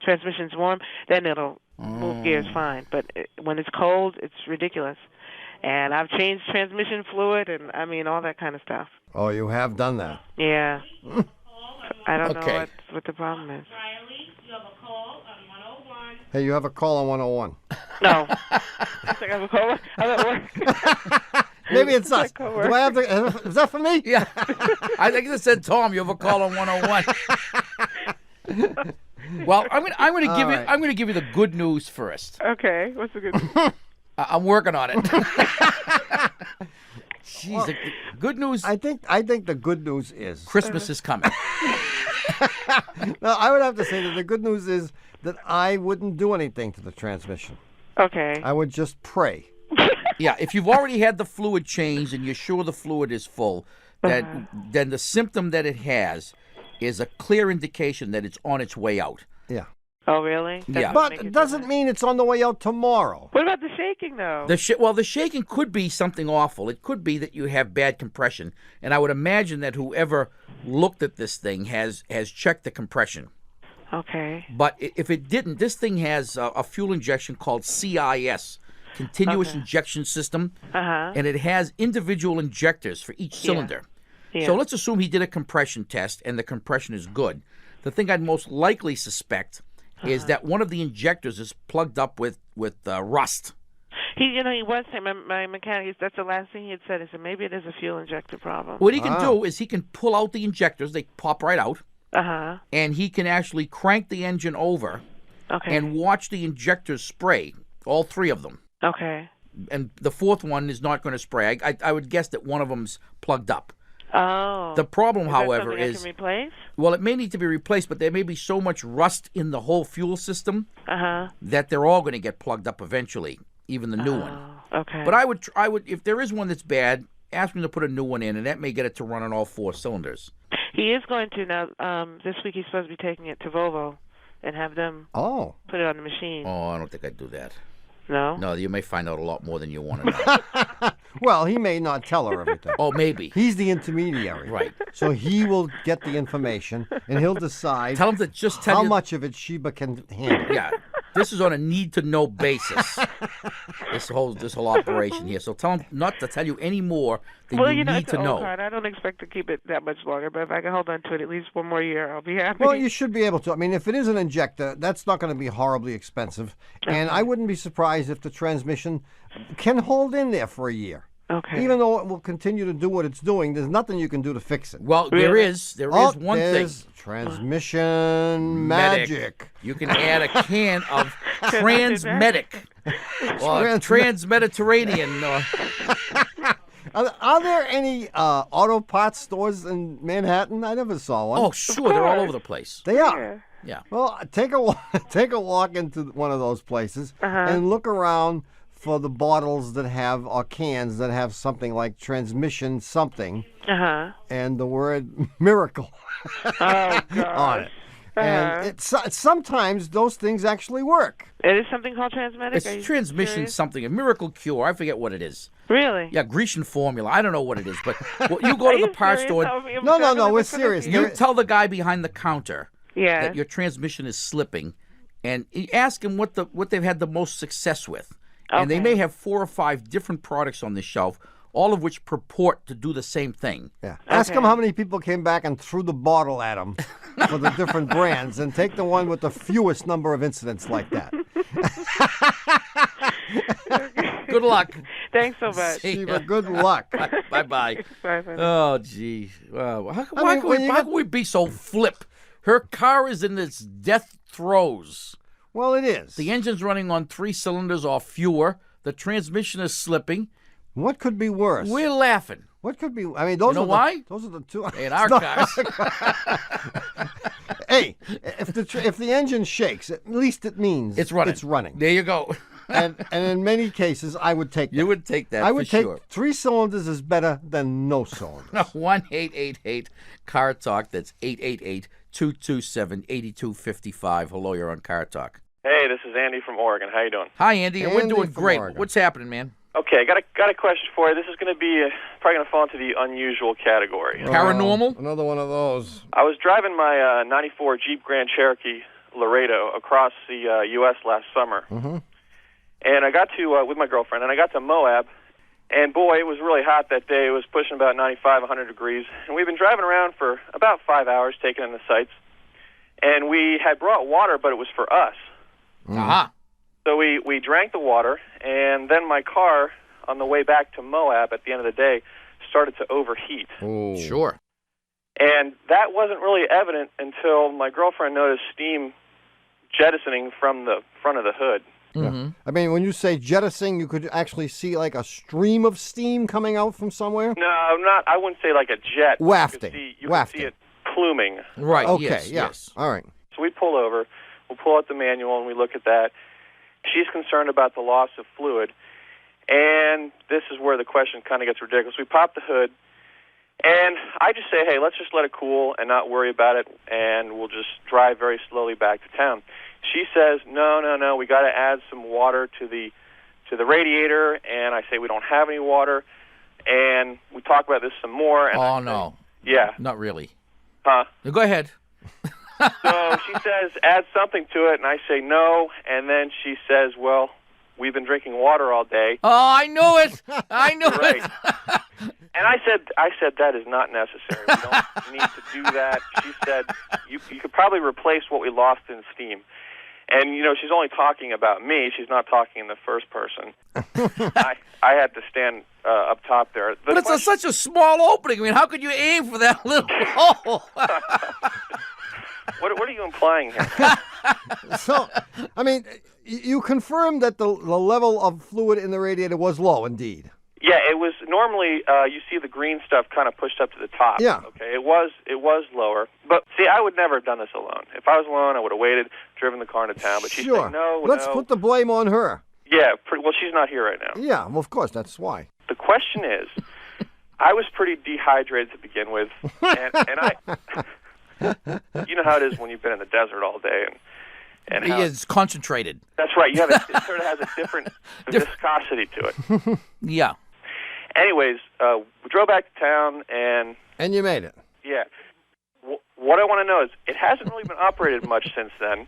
transmission's warm, then it'll move gears fine. But when it's cold, it's ridiculous. And I've changed transmission fluid and, all that kind of stuff. Oh, you have done that? Yeah. I don't know what the problem is. Hey, you have a call on 101. No. I think I have a call. I'm at work. Maybe it's us. Do I have is that for me? Yeah. I think it said, Tom, you have a call on 101. Well, I'm going to give you the good news first. Okay. What's the good news? I'm working on it. Jeez, the good news. I think the good news is Christmas is coming. No, I would have to say that the good news is that I wouldn't do anything to the transmission. Okay. I would just pray. Yeah, if you've already had the fluid changed and you're sure the fluid is full, then the symptom that it has is a clear indication that it's on its way out. Yeah. Oh, really? Yeah. But it doesn't mean it's on the way out tomorrow. What about the shaking, though? The shaking could be something awful. It could be that you have bad compression. And I would imagine that whoever looked at this thing has checked the compression. Okay. But if it didn't, this thing has a fuel injection called CIS, Continuous Injection System. And it has individual injectors for each cylinder. Yeah. So let's assume he did a compression test and the compression is good. The thing I'd most likely suspect is that one of the injectors is plugged up with rust. He was saying, my mechanic, that's the last thing he had said. He said, maybe it is a fuel injector problem. What he can do is he can pull out the injectors. They pop right out. And he can actually crank the engine over and watch the injectors spray, all three of them. Okay. And the fourth one is not going to spray. I would guess that one of them's plugged up. Oh. The problem, however, I can replace? Well, it may need to be replaced, but there may be so much rust in the whole fuel system that they're all going to get plugged up eventually, even the new one. Okay. But I would, if there is one that's bad, ask him to put a new one in, and that may get it to run on all four cylinders. He is going to now. This week he's supposed to be taking it to Volvo and have them put it on the machine. Oh, I don't think I'd do that. No? No, you may find out a lot more than you want to know. Well, he may not tell her everything. Oh, maybe. He's the intermediary. Right. So he will get the information, and he'll decide Tell him to just tell how you. much of it Sheba can handle. Yeah. This is on a need-to-know basis. This whole operation here. So tell him not to tell you any more than Well, you need it's to an know. old car. I don't expect to keep it that much longer, but if I can hold on to it at least one more year, I'll be happy. Well, you should be able to. I mean, if it is an injector, that's not going to be horribly expensive. And I wouldn't be surprised if the transmission can hold in there for a year. Okay. Even though it will continue to do what it's doing, there's nothing you can do to fix it. Well, there is one there's thing. Transmission magic. You can add a can of Transmedic or Trans-Mediterranean. Are there any auto parts stores in Manhattan? I never saw one. Oh, sure. They're all over the place. They are. Yeah. Well, take a walk into one of those places and look around for the bottles that have, or cans that have something like transmission something and the word miracle on it. And sometimes those things actually work. It is something called Transmedic? It's transmission something, a miracle cure. I forget what it is. Really? Yeah, Grecian formula. I don't know what it is, but you go to the parts store. No, we're serious. You tell the guy behind the counter Yeah. that your transmission is slipping, and you ask him what they've had the most success with. And they may have 4 or 5 different products on the shelf, all of which purport to do the same thing. Yeah. Ask him how many people came back and threw the bottle at him for the different brands, and take the one with the fewest number of incidents like that. Good luck. Thanks so much. Sheba, good luck. Bye-bye. Bye. Oh, gee. How can we be so flip? Her car is in its death throes. Well, it is. The engine's running on 3 cylinders or fewer. The transmission is slipping. What could be worse? We're laughing. What could be? I mean, those why? Those are the two. In our cars. Hey, if the engine shakes, at least it means it's running. It's running. There you go. and in many cases, I would take that. You would take that. I would for take sure. 3 cylinders is better than no cylinders. 1-888-CAR Talk. That's 888-227-8255. Hello, you're on Car Talk. Hey, this is Andy from Oregon. How you doing? Hi, Andy. We're doing great. Oregon. What's happening, man? Okay, got a question for you. This is going to be probably going to fall into the unusual category. Paranormal? Another one of those. I was driving my 94 Jeep Grand Cherokee Laredo across the U.S. last summer, and I got to with my girlfriend, and I got to Moab, and boy, it was really hot that day. It was pushing about 95, 100 degrees, and we've been driving around for about 5 hours, taking in the sights, and we had brought water, but it was for us. So we drank the water, and then my car, on the way back to Moab at the end of the day, started to overheat. Oh. Sure. And that wasn't really evident until my girlfriend noticed steam jettisoning from the front of the hood. Yeah. I mean, when you say jettisoning, you could actually see like a stream of steam coming out from somewhere? No, I wouldn't say like a jet. Wafting. You could see it pluming. Right, Okay, yes. All right. So we pull over, we'll pull out the manual, and we look at that. She's concerned about the loss of fluid, and this is where the question kind of gets ridiculous. We pop the hood, and I just say, hey, let's just let it cool and not worry about it, and we'll just drive very slowly back to town. She says, no, we got to add some water to the radiator, and I say we don't have any water, and we talk about this some more. And no. Yeah. Not really. Huh? Go ahead. So she says, add something to it, and I say no, and then she says, well, we've been drinking water all day. Oh, I knew it. I knew Right. it. And I said that is not necessary. We don't need to do that. She said, you could probably replace what we lost in steam. And, she's only talking about me. She's not talking in the first person. I had to stand up top there. But it's such a small opening. I mean, how could you aim for that little hole? What are you implying here? So, I mean, you confirmed that the level of fluid in the radiator was low, indeed. Yeah, it was normally you see the green stuff kind of pushed up to the top. Yeah. Okay, it was lower. But see, I would never have done this alone. If I was alone, I would have waited, driven the car into town. But she said no. Let's put the blame on her. Yeah. Well, she's not here right now. Yeah. Well, of course, that's why. The question is, I was pretty dehydrated to begin with, and I. You know how it is when you've been in the desert all day, and how it's concentrated. That's right. It sort of has a different viscosity to it. Yeah. Anyways, we drove back to town, and you made it. Yeah. What I want to know is, it hasn't really been operated much since then.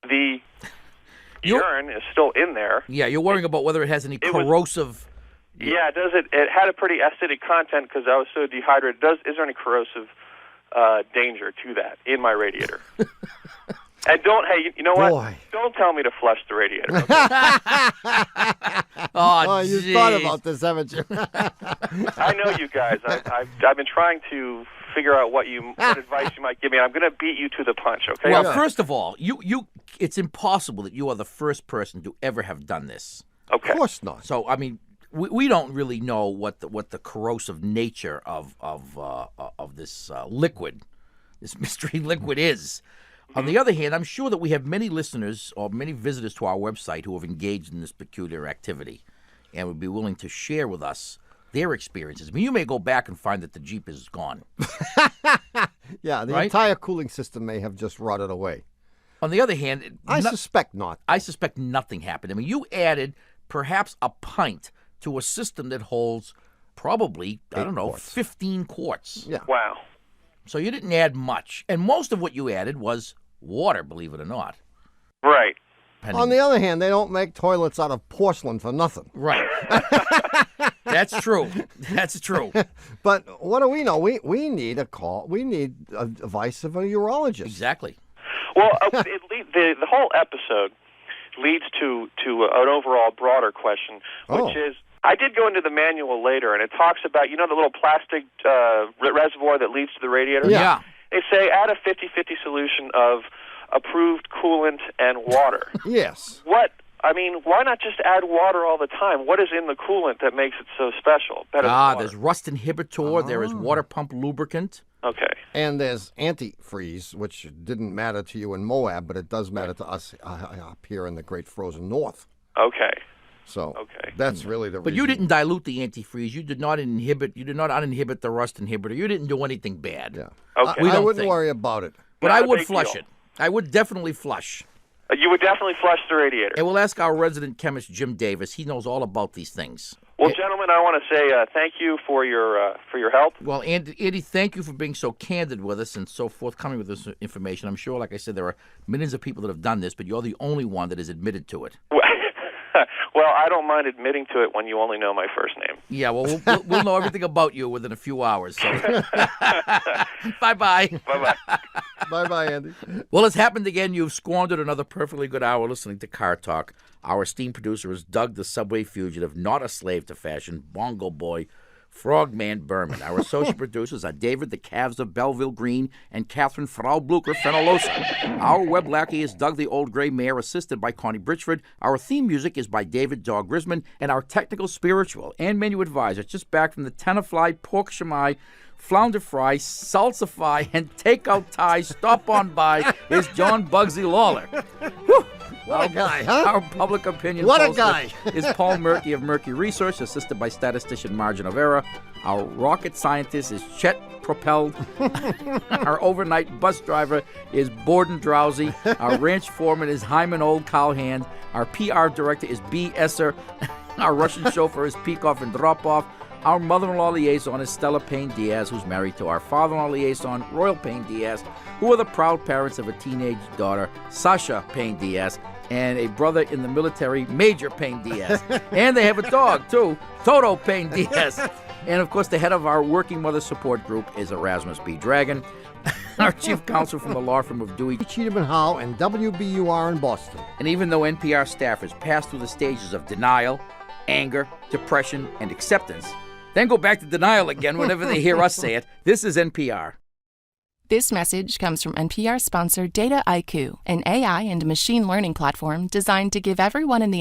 The urine is still in there. Yeah, you're worrying about whether it has any corrosive. Yeah, does it? It had a pretty acidic content because I was so dehydrated. Is there any corrosive danger to that in my radiator? And you know what? Boy. Don't tell me to flush the radiator. Okay? You thought about this, haven't you? I know you guys. I've been trying to figure out what advice you might give me. I'm going to beat you to the punch. Okay. Well, first of all, it's impossible that you are the first person to ever have done this. Okay. Of course not. So I mean, we don't really know what the corrosive nature of this liquid, this mystery liquid is. On the other hand, I'm sure that we have many listeners or many visitors to our website who have engaged in this peculiar activity and would be willing to share with us their experiences. I mean, you may go back and find that the Jeep is gone. Yeah, the Right? entire cooling system may have just rotted away. On the other hand, I suspect not. I suspect nothing happened. I mean, you added perhaps a pint to a system that holds probably, 15 quarts. Yeah. Wow. So you didn't add much. And most of what you added was water, believe it or not. Right. On the other hand, they don't make toilets out of porcelain for nothing. Right. That's true. That's true. But what do we know? We need a call. We need advice of a urologist. Exactly. Well, the whole episode leads to an overall broader question, which is, I did go into the manual later, and it talks about, the little plastic reservoir that leads to the radiator? Yeah. They say add a 50-50 solution of approved coolant and water. Yes. Why not just add water all the time? What is in the coolant that makes it so special? There's rust inhibitor. There is water pump lubricant. Okay. And there's antifreeze, which didn't matter to you in Moab, but it does matter to us up here in the Great Frozen North. Okay. So that's really the reason. But you didn't dilute the antifreeze. You did not uninhibit the rust inhibitor. You didn't do anything bad. Yeah. Okay. I wouldn't worry about it. But Not I a would big flush deal. it. I would definitely flush. You would definitely flush the radiator. And we'll ask our resident chemist, Jim Davis. He knows all about these things. Well, gentlemen, I want to say thank you for your help. Well, Andy, thank you for being so candid with us and so forthcoming with this information. I'm sure, like I said, there are millions of people that have done this, but you're the only one that has admitted to it. Well, I don't mind admitting to it when you only know my first name. Yeah, well, we'll know everything about you within a few hours. So. Bye-bye. Bye-bye. Bye-bye, Andy. Well, it's happened again. You've squandered another perfectly good hour listening to Car Talk. Our esteemed producer is Doug the Subway Fugitive, not a slave to fashion, Bongo Boy, Frogman Berman. Our associate producers are David the Calves of Belleville Green and Catherine Frau Blucher Fenolosa. Our web lackey is Doug the Old Gray Mare, assisted by Connie Bridgeford. Our theme music is by David Dog Grisman, and our technical, spiritual, and menu advisor, just back from the Tenafly, Pork Shamai, Flounder Fry, Salsa Fry, and Takeout Thai stop on by is John Bugsy Lawler. Whew. What a guy, huh? Our public opinion What a poster guy. is Paul Murky of Murky Research, assisted by statistician Margin of Error. Our rocket scientist is Chet Propelled. Our overnight bus driver is Borden Drowsy. Our ranch foreman is Hyman Old Cowhand. Our PR director is B. Esser. Our Russian chauffeur is Peekoff and Dropoff. Our mother-in-law liaison is Stella Payne-Diaz, who's married to our father-in-law liaison, Royal Payne-Diaz, who are the proud parents of a teenage daughter, Sasha Payne-Diaz, and a brother in the military, Major Payne-Diaz. And they have a dog, too, Toto Payne-Diaz. And, of course, the head of our working mother support group is Erasmus B. Dragon. Our chief counsel from the law firm of Dewey, Cheatham & Howe, and WBUR in Boston. And even though NPR staffers pass through the stages of denial, anger, depression, and acceptance, then go back to denial again whenever they hear us say it, this is NPR. This message comes from NPR sponsor Data IQ, an AI and machine learning platform designed to give everyone in the